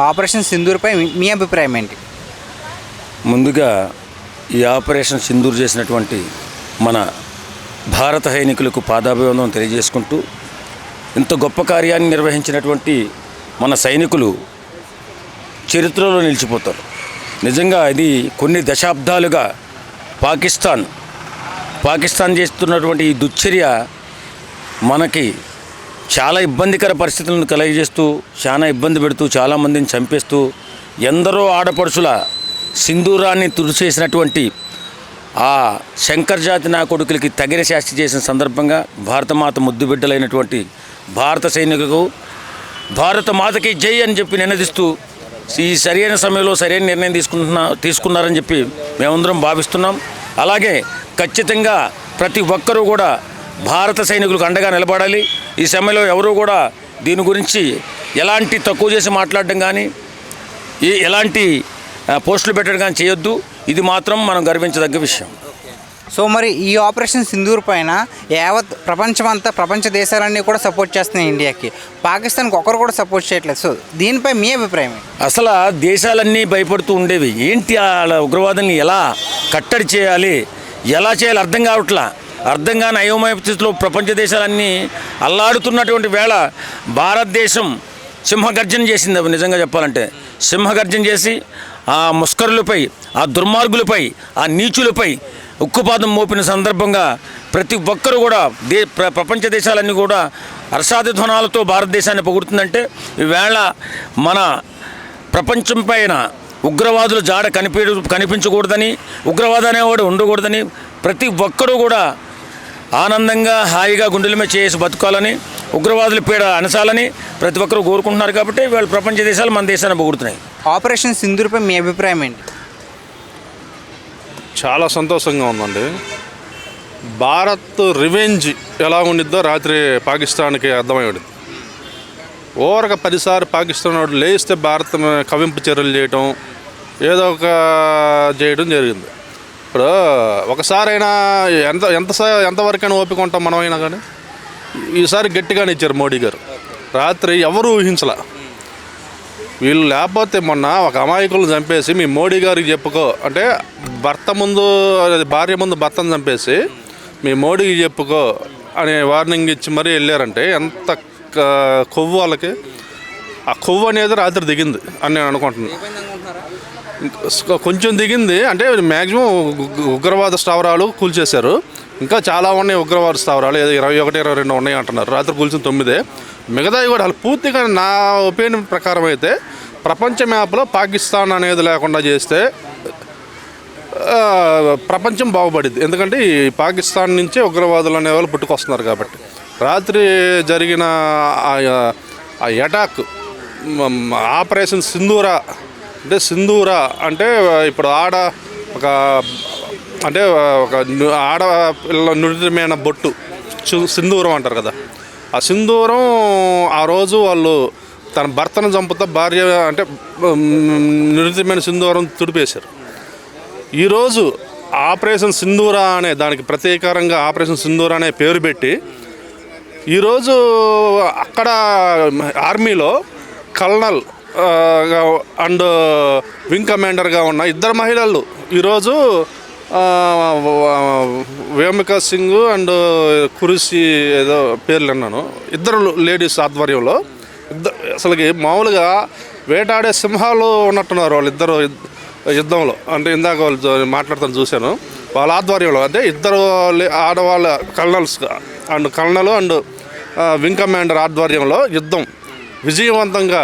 Operation సింధూర్పై మీ అభిప్రాయం ఏంటి? ముందుగా ఈ ఆపరేషన్ సింధూర్ చేసినటువంటి మన భారత సైనికులకు పాదాభివందనం తెలియజేసుకుంటూ, ఇంత గొప్ప కార్యాన్ని నిర్వహించినటువంటి మన సైనికులు చరిత్రలో నిలిచిపోతారు. నిజంగా ఇది కొన్ని దశాబ్దాలుగా పాకిస్తాన్ చేస్తున్నటువంటి ఈ దుశ్చర్య మనకి చాలా ఇబ్బందికర పరిస్థితులను కలుగజేస్తూ, చాలా ఇబ్బంది పెడుతూ, చాలామందిని చంపేస్తూ, ఎందరో ఆడపడుచుల సింధూరాన్ని తుడిచేసినటువంటి ఆ శంకర్ జాతి నా కొడుకులకి తగిన శాస్తి చేసిన సందర్భంగా భారతమాత ముద్దు బిడ్డలైనటువంటి భారత సైనికులకు భారత మాతకి జై అని చెప్పి నినదిస్తూ ఈ సరైన సమయంలో సరైన నిర్ణయం తీసుకున్నారని చెప్పి మేమందరం భావిస్తున్నాం. అలాగే ఖచ్చితంగా ప్రతి ఒక్కరూ కూడా భారత సైనికులకు అండగా నిలబడాలి. ఈ సమయంలో ఎవరూ కూడా దీని గురించి ఎలాంటి తక్కువ చేసి మాట్లాడడం కానీ, ఎలాంటి పోస్టులు పెట్టడం కానీ చేయొద్దు. ఇది మాత్రం మనం గర్వించదగ్గ విషయం. సో మరి ఈ ఆపరేషన్ సింధూర్ పైన యావత్ ప్రపంచ దేశాలన్నీ కూడా సపోర్ట్ చేస్తున్నాయి ఇండియాకి, పాకిస్తాన్కి ఒకరు కూడా సపోర్ట్ చేయట్లేదు. సో దీనిపై మీ అభిప్రాయం? అసలు దేశాలన్నీ భయపడుతూ ఉండేవి. ఏంటి ఆ ఉగ్రవాదాన్ని ఎలా కట్టడి చేయాలి, ఎలా చేయాలి అర్థం కాని అయోమయ స్థితిలో ప్రపంచ దేశాలన్నీ అల్లాడుతున్నటువంటి వేళ భారతదేశం సింహగర్జన చేసింది. అవి నిజంగా చెప్పాలంటే సింహగర్జన చేసి ఆ ముస్కరులపై, ఆ దుర్మార్గులపై, ఆ నీచులపై ఉక్కుపాదం మోపిన సందర్భంగా ప్రతి ఒక్కరూ కూడా ప్రపంచ దేశాలన్నీ కూడా హర్షాధ్వానాలతో భారతదేశాన్ని పొగుడుతుందంటే, ఈవేళ మన ప్రపంచం పైన ఉగ్రవాదుల జాడ కనిపించకూడదని, ఉగ్రవాదం అనేవాడు ఉండకూడదని ప్రతి ఒక్కరూ కూడా ఆనందంగా హాయిగా గుండెల మీద చేసి బతుకాలని, ఉగ్రవాదుల పీడ అనసాలని ప్రతి ఒక్కరూ కోరుకుంటున్నారు. కాబట్టి వీళ్ళు ప్రపంచ దేశాలు మన దేశాన్ని పొగుడుతున్నాయి. ఆపరేషన్ సింధూర్పై మీ అభిప్రాయం ఏంటి? చాలా సంతోషంగా ఉందండి. భారత్ రివెంజ్ ఎలా ఉండిద్దో రాత్రి పాకిస్తాన్కి అర్థమై ఉండిద్ది. ఓవర్గా 10 సార్లు పాకిస్తాన్ వాడు లేస్తే భారత్ కవింపు చర్యలు చేయటం, ఏదో ఒక చేయడం జరిగింది. ఇప్పుడు ఒకసారైనా ఎంతవరకైనా ఓపిక ఉంటాం మనమైనా, కానీ ఈసారి గట్టిగానే ఇచ్చారు మోడీ గారు. రాత్రి ఎవరు ఊహించలే. వీళ్ళు లేకపోతే మొన్న ఒక అమాయకులను చంపేసి మీ మోడీ గారికి చెప్పుకో అంటే, భార్య ముందు భర్తను చంపేసి మీ మోడీకి చెప్పుకో అని వార్నింగ్ ఇచ్చి మరీ వెళ్ళారంటే ఎంత కొవ్వు వాళ్ళకి. ఆ కొవ్వు అనేది రాత్రి దిగింది అని నేను అనుకుంటున్నాను. కొంచెం దిగింది అంటే మ్యాక్సిమం ఉగ్రవాద స్థావరాలు కూల్చేశారు. ఇంకా చాలా ఉన్నాయి ఉగ్రవాద స్థావరాలు, 21, 22 ఉన్నాయి అంటున్నారు. రాత్రి కూల్చిన 9. మిగతావి కూడా అసలు పూర్తిగా నా ఒపీనియన్ ప్రకారం అయితే ప్రపంచ మ్యాప్లో పాకిస్తాన్ అనేది లేకుండా చేస్తే ప్రపంచం బాగుపడింది. ఎందుకంటే ఈ పాకిస్తాన్ నుంచే ఉగ్రవాదులు అనేవాళ్ళు పుట్టుకొస్తున్నారు కాబట్టి. రాత్రి జరిగిన ఆ అటాక్ ఆపరేషన్ సింధూరా అంటే ఇప్పుడు ఒక ఆడపిల్ల నుడితమైన బొట్టు సింధూరం అంటారు కదా. ఆ సింధూరం ఆ రోజు వాళ్ళు తన భర్తను చంపుతా భార్య అంటే నుడితమైన సింధూరం తుడిపేశారు. ఈరోజు ఆపరేషన్ సింధూరా అనే దానికి ప్రత్యేకంగా ఆపరేషన్ సింధూరా అనే పేరు పెట్టి ఈరోజు అక్కడ ఆర్మీలో కల్నల్ అండ్ వింగ్ కమాండర్గా ఉన్న 2 మహిళలు ఈరోజు వేమికా సింగ్ అండ్ కురిసి ఏదో పేర్లు అన్నాను, 2 లేడీస్ ఆధ్వర్యంలో అసలుకి మామూలుగా వేటాడే సింహాలు ఉన్నట్టున్నారు వాళ్ళిద్దరు యుద్ధంలో. అంటే ఇందాక వాళ్ళు మాట్లాడుతాను చూశాను. వాళ్ళ ఆధ్వర్యంలో అంటే 2 ఆడవాళ్ళ కల్నల్ అండ్ వింగ్ కమాండర్ ఆధ్వర్యంలో యుద్ధం విజయవంతంగా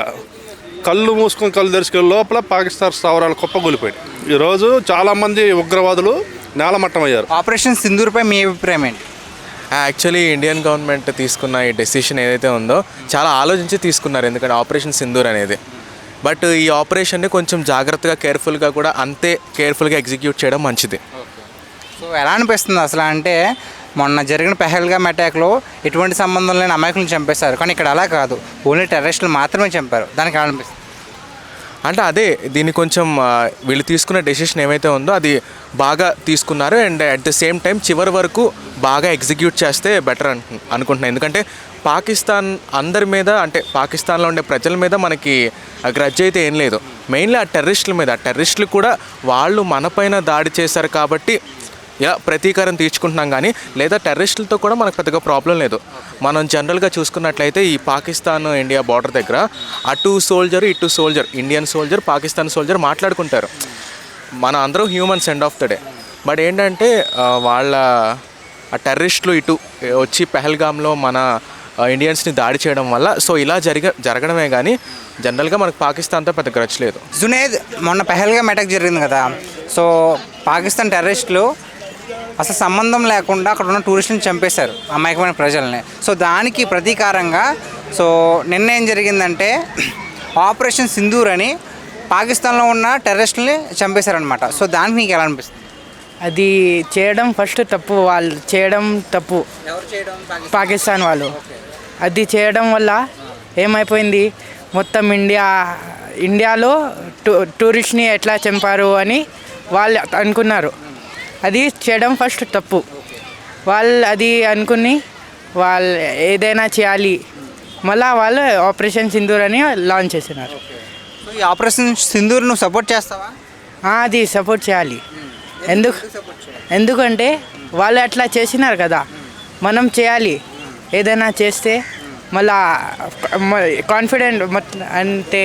కళ్ళు మూసుకొని కళ్ళు తెరుచుకునే లోపల పాకిస్తాన్ స్థావరాలు కుప్పగూలిపోయాయి. ఈరోజు చాలామంది ఉగ్రవాదులు నేలమట్టమయ్యారు. ఆపరేషన్ సింధూర్పై మీ అభిప్రాయం ఏంటి? యాక్చువల్లీ ఇండియన్ గవర్నమెంట్ తీసుకున్న ఈ డెసిషన్ ఏదైతే ఉందో చాలా ఆలోచించి తీసుకున్నారు. ఎందుకంటే ఆపరేషన్ సింధూర్ అనేది, బట్ ఈ ఆపరేషన్ని కొంచెం జాగ్రత్తగా కేర్ఫుల్గా కూడా అంతే కేర్ఫుల్గా ఎగ్జిక్యూట్ చేయడం మంచిది. సో ఎలా అనిపిస్తుంది అసలు అంటే, మొన్న జరిగిన పెహల్గామ్ అటాక్లో ఎటువంటి సంబంధం లేని అమాయకులను చంపేశారు, కానీ ఇక్కడ అలా కాదు, ఓన్లీ టెర్రరిస్టులు మాత్రమే చంపారు. దానికి ఎలా అనిపిస్తుంది? అంటే అదే దీన్ని కొంచెం వీళ్ళు తీసుకున్న డెసిషన్ ఏమైతే ఉందో అది బాగా తీసుకున్నారు. And at the same time చివరి వరకు బాగా ఎగ్జిక్యూట్ చేస్తే బెటర్ అనుకుంటున్నాను. ఎందుకంటే పాకిస్తాన్ అందరి మీద, అంటే పాకిస్తాన్లో ఉండే ప్రజల మీద మనకి గ్రడ్జ్ అయితే ఏం లేదు. మెయిన్లీ ఆ టెర్రరిస్టుల మీద. ఆ టెర్రరిస్టులు కూడా వాళ్ళు మనపైన దాడి చేశారు కాబట్టి ఇలా ప్రతీకారం తీర్చుకుంటున్నాం. కానీ లేదా టెర్రరిస్టులతో కూడా మనకు పెద్దగా ప్రాబ్లం లేదు. మనం జనరల్గా చూసుకున్నట్లయితే ఈ పాకిస్తాన్ ఇండియా బార్డర్ దగ్గర అటు సోల్జర్ ఇటు soldier, Indian soldier Pakistan soldier మాట్లాడుకుంటారు. మన అందరూ humans end of the day. But ఏంటంటే వాళ్ళ ఆ టెర్రరిస్టులు ఇటు వచ్చి పెహల్గామ్లో మన ఇండియన్స్ని దాడి చేయడం వల్ల సో ఇలా జరగడమే కానీ జనరల్గా మనకు పాకిస్తాన్తో పెద్ద గ్రడ్జ్ లేదు. జునేద్, మొన్న పెహల్గామ్ అటాక్ జరిగింది కదా, సో పాకిస్తాన్ టెర్రరిస్టులు అసలు సంబంధం లేకుండా అక్కడ ఉన్న టూరిస్టులను చంపేశారు, అమాయకమైన ప్రజల్ని. సో దానికి ప్రతీకారంగా సో నిన్న ఏం జరిగిందంటే ఆపరేషన్ సింధూర్ అని పాకిస్తాన్లో ఉన్న టెర్రరిస్టులని చంపేశారనమాట. సో దానికి నీకు ఎలా అనిపిస్తుంది? అది చేయడం ఫస్ట్ తప్పు, వాళ్ళు చేయడం తప్పు, ఎవరు చేయడం? పాకిస్తాన్ వాళ్ళు. అది చేయడం వల్ల ఏమైపోయింది, మొత్తం ఇండియాలో టూరిస్ట్ని ఎట్లా చంపారు అని వాళ్ళు అనుకున్నారు. అది చేయడం ఫస్ట్ తప్పు. వాళ్ళు అది అనుకుని వాళ్ళు ఏదైనా చేయాలి, మళ్ళీ వాళ్ళు ఆపరేషన్ సింధూర్ అని లాంచ్ చేసినారు. సో ఈ ఆపరేషన్ సింధూర్ నువ్వు సపోర్ట్ చేస్తావా? అది సపోర్ట్ చేయాలి. ఎందుకంటే వాళ్ళు అట్లా చేసినారు కదా, మనం చేయాలి. ఏదైనా చేస్తే మళ్ళా కాన్ఫిడెంట్ అంటే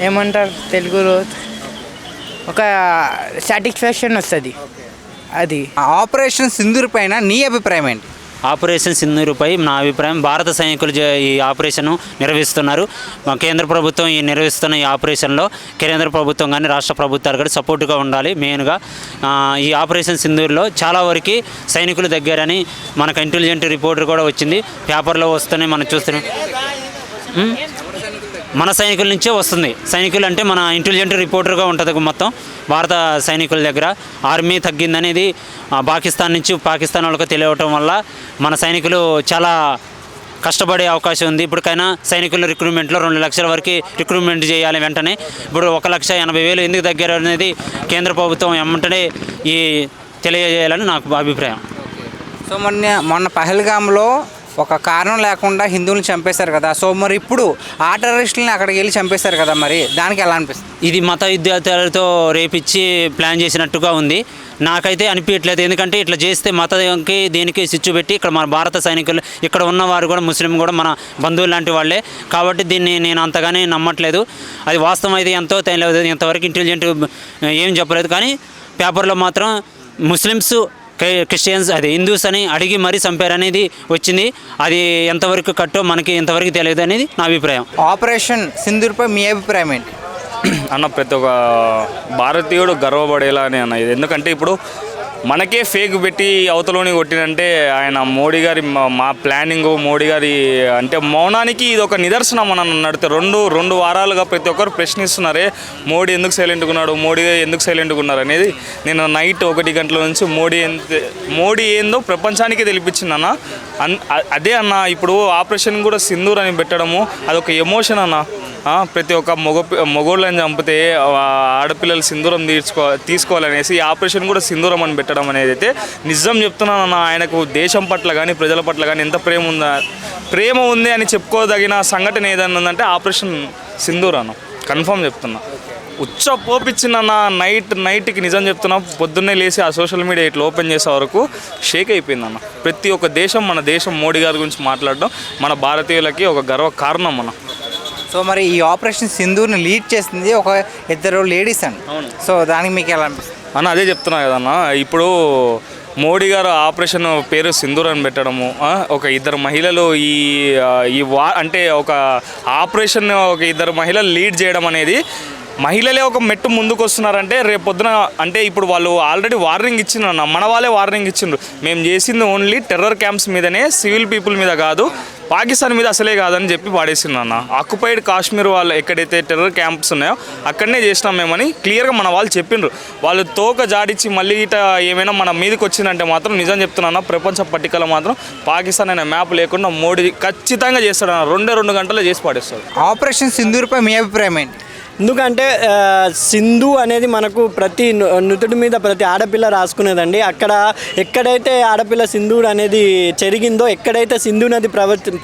ఏమంటారు తెలుగులో, ఒక సాటిస్ఫాక్షన్ వస్తుంది. అది ఆపరేషన్ సింధూర్ పైన నీ అభిప్రాయం ఏంటి? ఆపరేషన్ సింధూరుపై నా అభిప్రాయం, భారత సైనికులు ఈ ఆపరేషన్ను నిర్వహిస్తున్నారు. కేంద్ర ప్రభుత్వం నిర్వహిస్తున్న ఈ ఆపరేషన్లో కేంద్ర ప్రభుత్వం కానీ రాష్ట్ర ప్రభుత్వాలు కానీ సపోర్టుగా ఉండాలి. మెయిన్గా ఈ ఆపరేషన్ సింధూర్లో చాలా వరకు సైనికులు దగ్గరని మనకు ఇంటెలిజెంట్ రిపోర్టర్ కూడా వచ్చింది, పేపర్లో వస్తూనే మనం చూస్తున్నాం. మన సైనికుల నుంచే వస్తుంది. సైనికులు అంటే మన ఇంటెలిజెంట్ రిపోర్టర్గా ఉంటుంది మొత్తం భారత సైనికుల దగ్గర. ఆర్మీ తగ్గిందనేది పాకిస్తాన్ నుంచి పాకిస్తాన్ వాళ్ళకి తెలియటం వల్ల మన సైనికులు చాలా కష్టపడే అవకాశం ఉంది. ఇప్పటికైనా సైనికుల రిక్రూట్మెంట్లో 2 లక్షల వరకు రిక్రూట్మెంట్ చేయాలి వెంటనే. ఇప్పుడు 1,80,000 ఎందుకు దగ్గర అనేది కేంద్ర ప్రభుత్వం వెంటనే ఈ తెలియజేయాలని నాకు అభిప్రాయం. సో మొన్న పహల్గామ్లో ఒక కారణం లేకుండా హిందువులను చంపేశారు కదా, సో మరి ఇప్పుడు ఆ టెర్రరిస్టులని అక్కడికి వెళ్ళి చంపేశారు కదా, మరి దానికి ఎలా అనిపిస్తుంది? ఇది మత విద్యార్థులతో రేపిచ్చి ప్లాన్ చేసినట్టుగా ఉంది. నాకైతే అనిపించట్లేదు. ఎందుకంటే ఇట్లా చేస్తే మతంకి దీనికి సిచ్చు పెట్టి ఇక్కడ మన భారత సైనికులు ఇక్కడ ఉన్నవారు కూడా ముస్లిం కూడా మన బంధువులు లాంటి వాళ్ళే కాబట్టి దీన్ని నేను అంతగానే నమ్మట్లేదు. అది వాస్తవం అయితే ఎంతో తెలియదు, ఇంతవరకు ఇంటెలిజెంట్ ఏం చెప్పలేదు. కానీ పేపర్లో మాత్రం ముస్లిమ్స్ క్రిస్టియన్స్ అది హిందూస్ అని అడిగి మరీ చంపారనేది వచ్చింది. అది ఎంతవరకు కట్టో మనకి ఇంతవరకు తెలియదు అనేది నా అభిప్రాయం. ఆపరేషన్ సింధూర్పై మీ అభిప్రాయం ఏంటి? అన్న ప్రతి ఒక్క భారతీయుడు గర్వపడేలా అని అన్న ఇది. ఎందుకంటే ఇప్పుడు మనకే ఫేక్ పెట్టి అవతలోని కొట్టినంటే ఆయన మోడీ గారి మా ప్లానింగ్, మోడీ గారి అంటే మౌనానికి ఇది ఒక నిదర్శనం అని నడితే రెండు వారాలుగా ప్రతి ఒక్కరు ప్రశ్నిస్తున్నారే మోడీ ఎందుకు సైలెంట్గా ఉన్నాడు, మోడీ ఎందుకు సైలెంట్గా ఉన్నారు అనేది. నేను నైట్ 1 గంటల నుంచి మోడీ ఏందో ప్రపంచానికి తెలిపించింది అన్న. అదే అన్న ఇప్పుడు ఆపరేషన్ కూడా సింధూర్ అని పెట్టడము అదొక ఎమోషన్ అన్న. ప్రతి ఒక్క మగోళ్ళని చంపితే ఆడపిల్లలు సింధూరం తీసుకోవాలనేసి ఈ ఆపరేషన్ కూడా సింధూరం అని పెట్టడం అనేది అయితే నిజం చెప్తున్నాను. ఆయనకు దేశం పట్ల కానీ ప్రజల పట్ల కానీ ఎంత ప్రేమ ఉంది అని చెప్పుకోదగిన సంఘటన ఏదైనా ఉందంటే ఆపరేషన్ సింధూర్ అన్న. కన్ఫర్మ్ చెప్తున్నా. ఉచ్చ పోపించిందన్న. నైట్కి నిజం చెప్తున్నా, పొద్దున్నే లేసి ఆ సోషల్ మీడియా ఇట్లా ఓపెన్ చేసే వరకు షేక్ అయిపోయిందన్న. ప్రతి ఒక్క దేశం మన దేశం మోడీ గారి గురించి మాట్లాడడం మన భారతీయులకి ఒక గర్వ కారణం అన్న. సో మరి ఈ ఆపరేషన్ సింధూర్ని లీడ్ చేసింది ఒక 2 లేడీస్ అండి. సో దానికి మీకు ఎలా అనిపిస్తుంది అన్న? అదే చెప్తున్నా కదన్న. ఇప్పుడు మోడీ గారు ఆపరేషన్ పేరు సింధూర్ అని పెట్టడము, ఒక 2 మహిళలు ఈ అంటే ఒక ఆపరేషన్ ఒక 2 మహిళలు లీడ్ చేయడం అనేది మహిళలే ఒక మెట్టు ముందుకు వస్తున్నారంటే రేపు పొద్దున అంటే ఇప్పుడు వాళ్ళు ఆల్రెడీ వార్నింగ్ ఇచ్చిండ్రు. మన వాళ్ళే వార్నింగ్ ఇచ్చిండ్రు, మేము చేసింది ఓన్లీ టెర్రర్ క్యాంప్స్ మీదనే, సివిల్ పీపుల్ మీద కాదు, పాకిస్తాన్ మీద అసలే కాదని చెప్పి పాడేసిండ్రు అన్న. ఆక్యుపైడ్ కాశ్మీర్ వాళ్ళు ఎక్కడైతే టెర్రర్ క్యాంప్స్ ఉన్నాయో అక్కడనే చేసినాం మేమని క్లియర్గా మన వాళ్ళు చెప్పిండ్రు. వాళ్ళు తోక జాడిచ్చి మళ్ళీ ఇట ఏమైనా మన మీదకి వచ్చిందంటే మాత్రం నిజం చెప్తున్నా, ప్రపంచ పట్టికలో మాత్రం పాకిస్తాన్ అనే మ్యాప్ లేకుండా మోడీ ఖచ్చితంగా చేస్తాడు అన్న. 2 గంటల్లో చేసి పాడేస్తాడు. ఆపరేషన్ సింధూర్పై మీ అభిప్రాయం ఏంటి? ఎందుకంటే సింధు అనేది మనకు ప్రతి నుదుటి మీద ప్రతి ఆడపిల్ల రాసుకునేదండి. అక్కడ ఎక్కడైతే ఆడపిల్ల సింధూరు అనేది చెరిగిందో, ఎక్కడైతే సింధు నది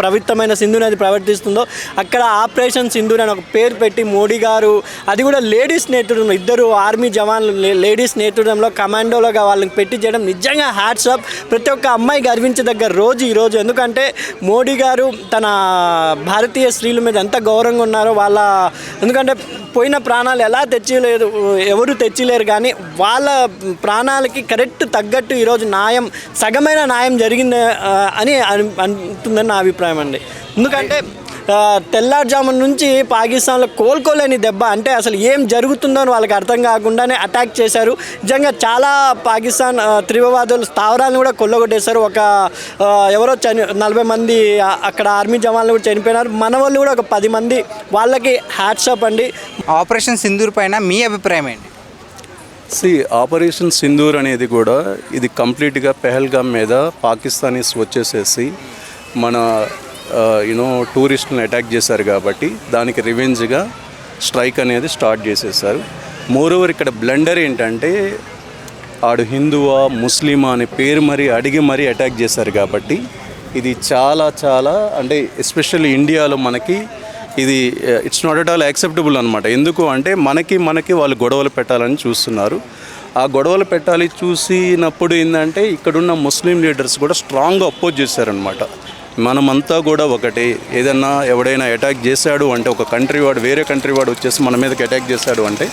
పవిత్రమైన సింధు నది ప్రవర్తిస్తుందో అక్కడ ఆపరేషన్ సింధూర్ అని ఒక పేరు పెట్టి మోడీ గారు, అది కూడా లేడీస్ నేతృత్వంలో, ఇద్దరు ఆర్మీ జవాన్లు లేడీస్ నేతృత్వంలో కమాండోలుగా వాళ్ళని పెట్టి చేయడం నిజంగా హ్యాట్స్ ఆఫ్. ప్రతి ఒక్క అమ్మాయి గర్వించదగ్గ రోజు ఈరోజు. ఎందుకంటే మోడీ గారు తన భారతీయ స్త్రీల మీద ఎంత గౌరవంగా ఉన్నారో వాళ్ళ, ఎందుకంటే పోయిన ప్రాణాలు ఎలా తెచ్చిలేదు, ఎవరు తెచ్చిలేరు, కానీ వాళ్ళ ప్రాణాలకి కరెక్ట్ తగ్గట్టు ఈరోజు న్యాయం, సగమైన న్యాయం జరిగింది అని అంటుందని నా అభిప్రాయం అండి. ఎందుకంటే తెల్లారుజామున నుంచి పాకిస్తాన్లో కోలుకోలేని దెబ్బ, అంటే అసలు ఏం జరుగుతుందో అని వాళ్ళకి అర్థం కాకుండానే అటాక్ చేశారు. నిజంగా చాలా పాకిస్తాన్ తీవ్రవాదులు స్థావరాలను కూడా కొల్లగొట్టేశారు. ఒక ఎవరో 40 మంది అక్కడ ఆర్మీ జవాన్లు కూడా చనిపోయినారు. మన వాళ్ళు కూడా ఒక 10 మంది, వాళ్ళకి హ్యాట్స్ ఆఫ్ అండి. ఆపరేషన్ సింధూర్ పైన మీ అభిప్రాయం ఏంటి? ఆపరేషన్ సింధూర్ అనేది కూడా ఇది కంప్లీట్గా పెహల్గామ్ మీద పాకిస్తానీస్ వచ్చేసేసి మన టూరిస్టులను అటాక్ చేశారు కాబట్టి దానికి రివెంజ్గా స్ట్రైక్ అనేది స్టార్ట్ చేసేసారు. మోరోవర్ ఇక్కడ బ్లండర్ ఏంటంటే ఆడు హిందువా ముస్లిమా అనే పేరు అడిగి మరీ అటాక్ చేశారు కాబట్టి ఇది చాలా చాలా, అంటే ఎస్పెషల్లీ ఇండియాలో మనకి ఇది it's not at all acceptable అనమాట. ఎందుకు అంటే మనకి వాళ్ళు గొడవలు పెట్టాలని చూస్తున్నారు. ఆ గొడవలు పెట్టాలి చూసినప్పుడు ఏంటంటే ఇక్కడున్న ముస్లిం లీడర్స్ కూడా స్ట్రాంగ్గా అపోజ్ చేశారనమాట. మనమంతా కూడా ఒకటే, ఏదన్నా ఎవడైనా అటాక్ చేశాడు అంటే, ఒక కంట్రీ వాడు వేరే కంట్రీ వాడు వచ్చేసి మన మీదకి అటాక్ చేశాడు అంటే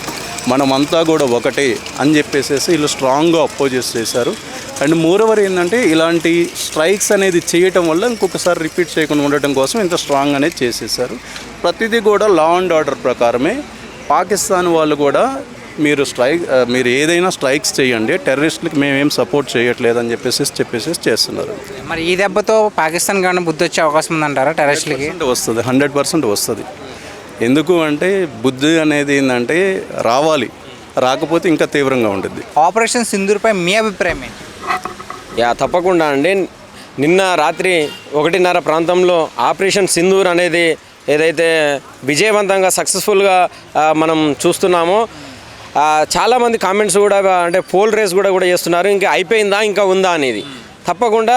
మనమంతా కూడా ఒకటే అని చెప్పేసి వీళ్ళు స్ట్రాంగ్గా అపోజ్ చేశారు. అండ్ మోరోవర్ ఏంటంటే ఇలాంటి స్ట్రైక్స్ అనేది చేయటం వల్ల ఇంకొకసారి రిపీట్ చేయకుండా ఉండటం కోసం ఇంత స్ట్రాంగ్ అనేది చేసేసారు. ప్రతిదీ కూడా లా అండ్ ఆర్డర్ ప్రకారమే. పాకిస్తాన్ వాళ్ళు కూడా మీరు ఏదైనా స్ట్రైక్స్ చేయండి, టెర్రరిస్టులకి మేమేం సపోర్ట్ చేయట్లేదని చెప్పేసి చేస్తున్నారు. మరి ఈ దెబ్బతో పాకిస్తాన్ కానీ బుద్ధి వచ్చే అవకాశం ఉందంటారా టెర్రరిస్టులకి? వస్తుంది, 100% వస్తుంది. ఎందుకు అంటే బుద్ధి అనేది ఏంటంటే రావాలి, రాకపోతే ఇంకా తీవ్రంగా ఉంటుంది. ఆపరేషన్ సింధూర్పై మీ అభిప్రాయం ఏంటి? తప్పకుండా అండి. నిన్న రాత్రి 1:30 ప్రాంతంలో ఆపరేషన్ సింధూర్ అనేది ఏదైతే విజయవంతంగా సక్సెస్ఫుల్గా మనం చూస్తున్నామో, చాలామంది కామెంట్స్ కూడా, అంటే పోల్ రేస్ కూడా చేస్తున్నారు, ఇంకా అయిపోయిందా ఇంకా ఉందా అనేది. తప్పకుండా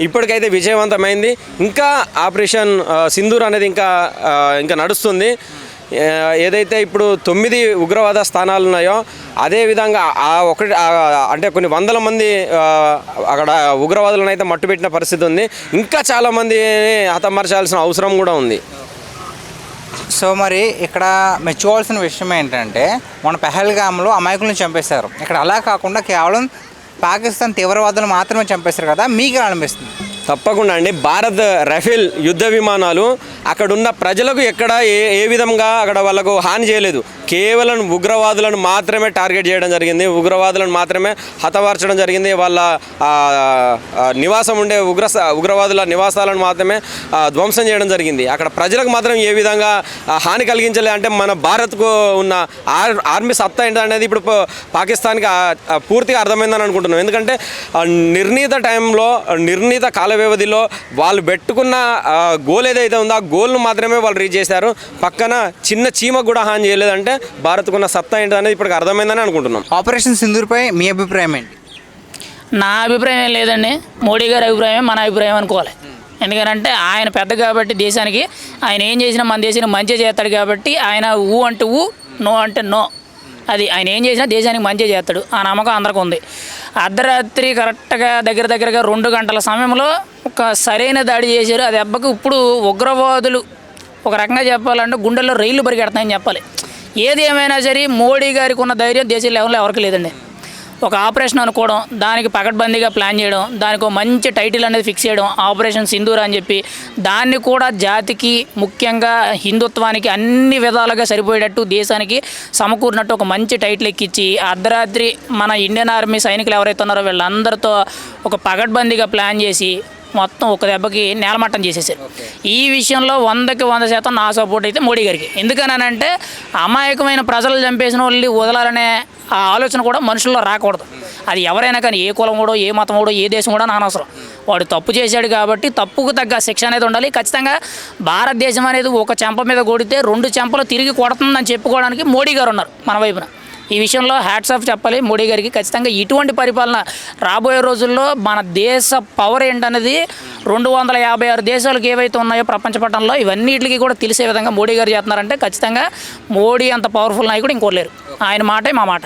ఇప్పటికైతే విజయవంతమైంది. ఇంకా ఆపరేషన్ సింధూర్ అనేది ఇంకా నడుస్తుంది. ఏదైతే ఇప్పుడు 9 ఉగ్రవాద స్థానాలు ఉన్నాయో అదేవిధంగా అంటే కొన్ని వందల మంది అక్కడ ఉగ్రవాదులను అయితే మట్టుపెట్టిన పరిస్థితి ఉంది. ఇంకా చాలామంది హతమార్చాల్సిన అవసరం కూడా ఉంది. సో మరి ఇక్కడ మెచ్చుకోవాల్సిన విషయం ఏంటంటే మన పెహల్గామ్లో అమాయకులను చంపేశారు. ఇక్కడ అలా కాకుండా కేవలం పాకిస్తాన్ తీవ్రవాదులు మాత్రమే చంపేశారు కదా, మీకు అనిపిస్తుంది? తప్పకుండా అండి. భారత్ రఫేల్ యుద్ధ విమానాలు అక్కడున్న ప్రజలకు ఎక్కడ ఏ విధంగా అక్కడ వాళ్ళకు హాని చేయలేదు. కేవలం ఉగ్రవాదులను మాత్రమే టార్గెట్ చేయడం జరిగింది, ఉగ్రవాదులను మాత్రమే హతమార్చడం జరిగింది. వాళ్ళ నివాసం ఉండే ఉగ్రవాదుల నివాసాలను మాత్రమే ధ్వంసం చేయడం జరిగింది. అక్కడ ప్రజలకు మాత్రం ఏ విధంగా హాని కలిగించలే. అంటే మన భారత్కు ఉన్న ఆర్మీ సత్తా ఏంటనేది ఇప్పుడు పాకిస్తాన్కి పూర్తిగా అర్థమైందని అనుకుంటున్నాం. ఎందుకంటే నిర్ణీత టైంలో, నిర్ణీత కాల వ్యవధిలో వాళ్ళు పెట్టుకున్న గోల్ ఏదైతే ఉందో ఆ గోల్ను మాత్రమే వాళ్ళు రీచ్ చేశారు. పక్కన చిన్న చీమకు కూడా హాని చేయలేదంటే భారత్కున్న సత్తా ఏంటి అనేది ఇప్పటికి అర్థమైందని అనుకుంటున్నాం. ఆపరేషన్ సింధూర్పై మీ అభిప్రాయం ఏంటి? నా అభిప్రాయం ఏం లేదండి, మోడీ గారి అభిప్రాయమే మన అభిప్రాయం అనుకోవాలి. ఎందుకంటే ఆయన పెద్ద కాబట్టి దేశానికి ఆయన ఏం చేసినా మన దేశానికి మంచి చేస్తాడు కాబట్టి ఆయన ఊ అంటే ఊ, నో అంటే నో. అది ఆయన ఏం చేసినా దేశానికి మంచి చేస్తాడు, ఆ నమ్మకం అందరికీ ఉంది. అర్ధరాత్రి కరెక్ట్గా దగ్గరగా 2 గంటల సమయంలో ఒక సరైన దాడి చేశారు. ఆ దెబ్బకు ఇప్పుడు ఉగ్రవాదులు ఒక రకంగా చెప్పాలంటే గుండెల్లో రైళ్లు పరిగెడతాయని చెప్పాలి. ఏది ఏమైనా సరే మోడీ గారికి ఉన్న ధైర్యం దేశ లెవెల్లో ఎవరికి లేదండి. ఒక ఆపరేషన్ అనుకోవడం, దానికి పకడ్బందీగా ప్లాన్ చేయడం, దానికి ఒక మంచి టైటిల్ అనేది ఫిక్స్ చేయడం, ఆపరేషన్ సింధూర్ అని చెప్పి దాన్ని కూడా జాతికి, ముఖ్యంగా హిందుత్వానికి అన్ని విధాలుగా సరిపోయేటట్టు దేశానికి సమకూరినట్టు ఒక మంచి టైటిల్ ఎక్కించి అర్ధరాత్రి మన ఇండియన్ ఆర్మీ సైనికులు ఎవరైతే ఉన్నారో వీళ్ళందరితో ఒక పకడ్బందీగా ప్లాన్ చేసి మొత్తం ఒక దెబ్బకి నేలమట్టం చేసేసారు. ఈ విషయంలో 100కి 100% నా సపోర్ట్ అయితే మోడీ గారికి. ఎందుకనంటే అమాయకమైన ప్రజలు చంపేసిన వాళ్ళు వదలాలనే ఆ ఆలోచన కూడా మనుషుల్లో రాకూడదు. అది ఎవరైనా కానీ, ఏ కులం కూడా, ఏ మతం కూడా, ఏ దేశం కూడా అనవసరం. వాడు తప్పు చేశాడు కాబట్టి తప్పుకు తగ్గ శిక్ష అనేది ఉండాలి. ఖచ్చితంగా భారతదేశం అనేది ఒక చెంప మీద కొడితే 2 చెంపలు తిరిగి కొడుతుందని చెప్పుకోవడానికి మోడీ గారు ఉన్నారు మన వైపున. ఈ విషయంలో హ్యాట్స్ ఆఫ్ చెప్పాలి మోడీ గారికి. ఖచ్చితంగా ఇటువంటి పరిపాలన రాబోయే రోజుల్లో మన దేశ పవర్ ఏంటనేది 256 దేశాలకు ఏవైతే ఉన్నాయో ప్రపంచ పటంలో ఇవన్నిటికీ కూడా తెలిసే విధంగా మోడీ గారు చేస్తున్నారంటే ఖచ్చితంగా మోడీ అంత పవర్ఫుల్ నాయకుడు ఇంకోలేరు. ఆయన మాటే మా మాట.